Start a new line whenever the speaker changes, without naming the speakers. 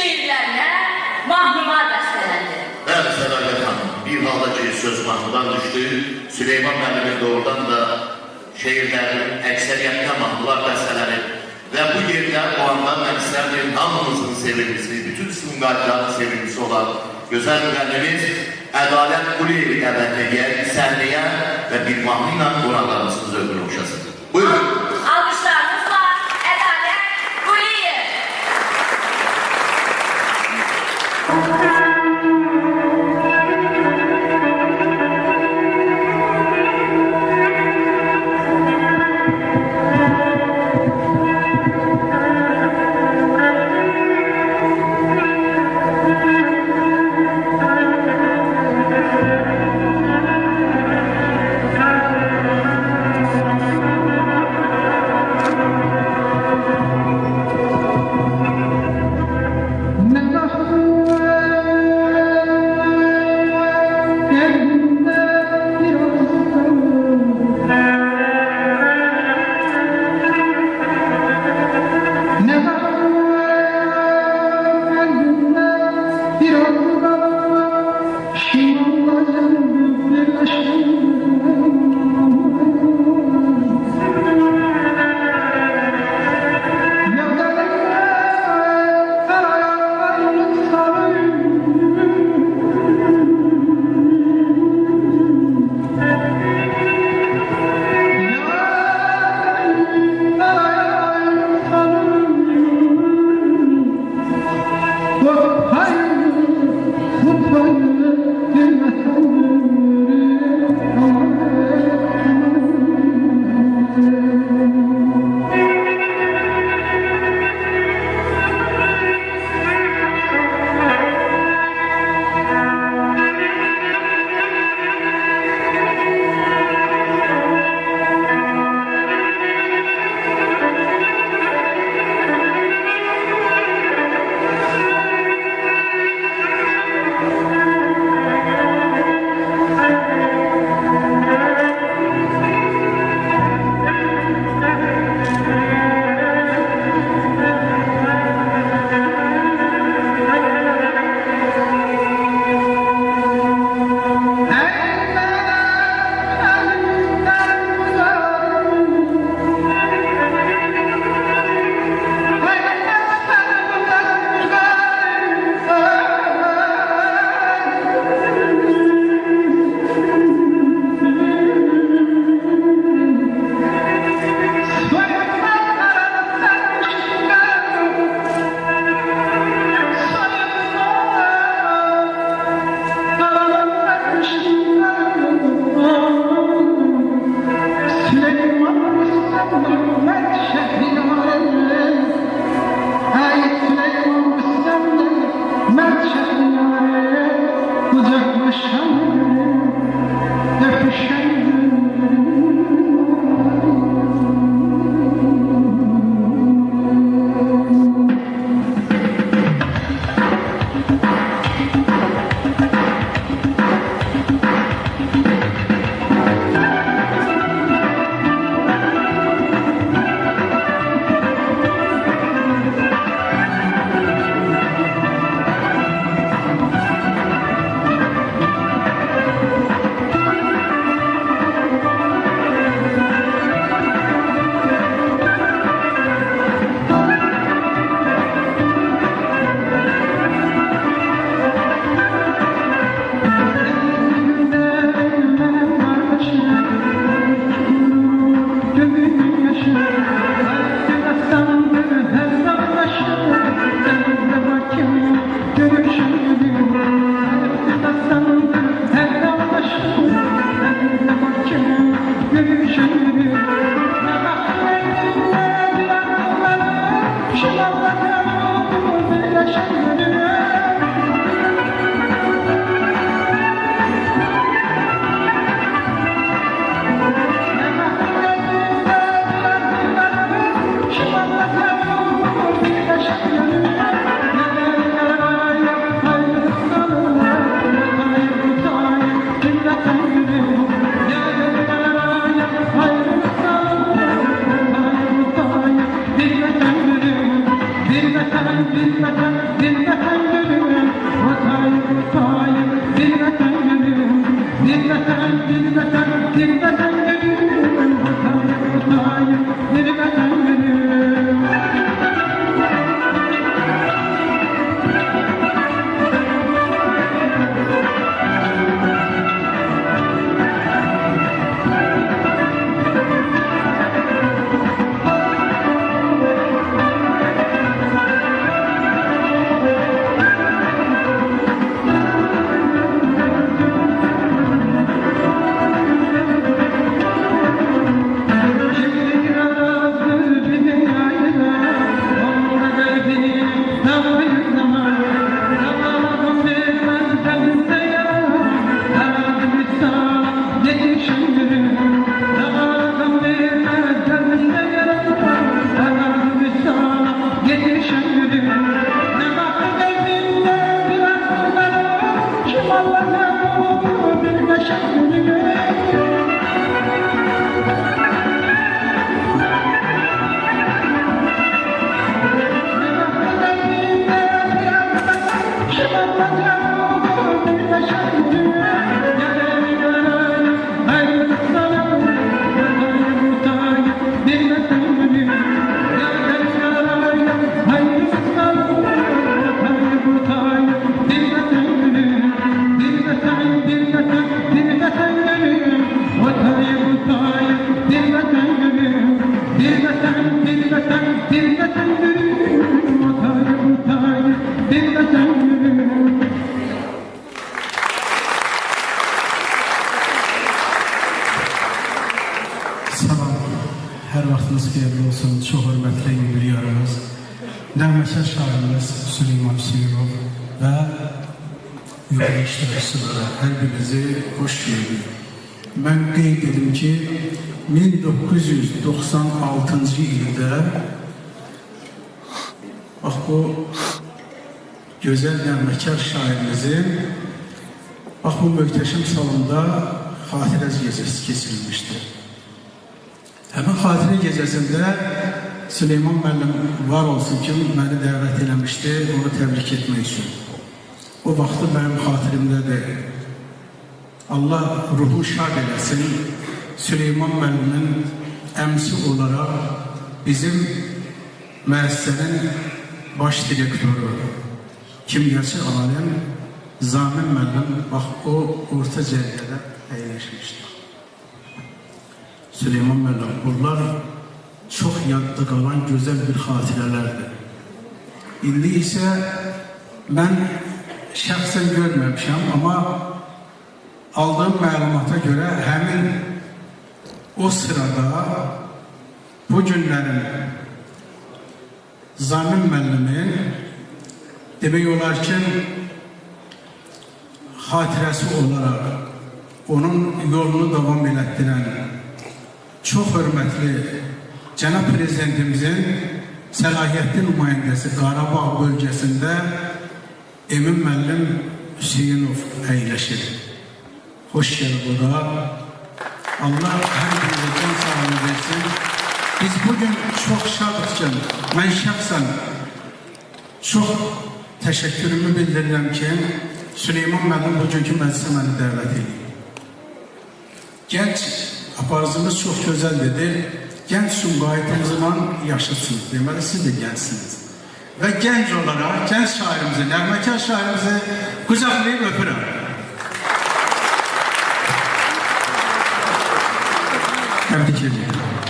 şeirlerine mahnılar bəstələndi.
Bəli, Sədaqət xanım, bir halda ki, söz mahnıdan düşdü, Süleyman müəllimin doğrudan da şeirlərinin əksəriyyətdə mahnılar bəstələnib və bu yerdə o anda mən istərdim hamımızın sevimlisi, bütün Sumqaylıların sevimlisi olan gözəl müəllimiz Ədalət Quliyevi dəvət edək səhnəyə və bir mahnı ilə qonaqlarımızın zövqünü oxşasın. Buyurun.
Alqışlarınızla Ədalət Quliyev.
Bir vatan Salam, hər vaxtınız xeyirli olsun, çox hörmətli yubileyarımız, nəğməkar şairimiz Süleyman Hüseynov və yubiley iştirakçıları hər birinizi xoş gördük. Mən qeyd edim ki, 1996-cı ildə bax bu gözəl nəğməkar şairimizin bax bu möhtəşəm salonda xatirə gecəsi keçirilmişdir. Həmin xatirə gecəsində Süleyman müəllim var olsun ki, məni dəvət eləmişdi, onu təbrik etmək üçün. O vaxtı mənim xatirimdədir. Allah ruhu şad eləsin, Süleyman müəllimin əmsi olaraq bizim müəssisənin baş direktoru, kimyacı alim Zamin müəllim bax o orta cərgədə əyləşmişdir. Süleyman müəllim, bunlar çox yadda qalan gözəl bir xatirələrdir. İndi isə mən şəxsən görməmişəm, amma aldığım məlumata görə həmin o sırada bu günlərin Zamin müəllimin demək olar ki, xatirəsi olaraq onun yolunu davam elətdirən çox hörmətli Cənab Prezidentimizin səlahiyyətli nümayəndəsi Qarabağ bölgəsində Emin müəllim Hüseynov əyləşir. Xoş gəlib o da. Allah hər birlikdən sağlığı versin. Biz bugün çox şadıq ki, mən şəxsən çox təşəkkürümü bildirirəm ki, Süleyman müəllim bugünkü məclisə məni dəvət edir. Gənc aparıcımız çox gözəl dedi. Gənc Sumqayıtımızla yaşıtsınız. Deməli, siz də gəncsiniz. Və gənc olaraq, gənc şairimizi, nəğməkar şairimizi qucaqlayıb öpürəm. Təbrik edirəm.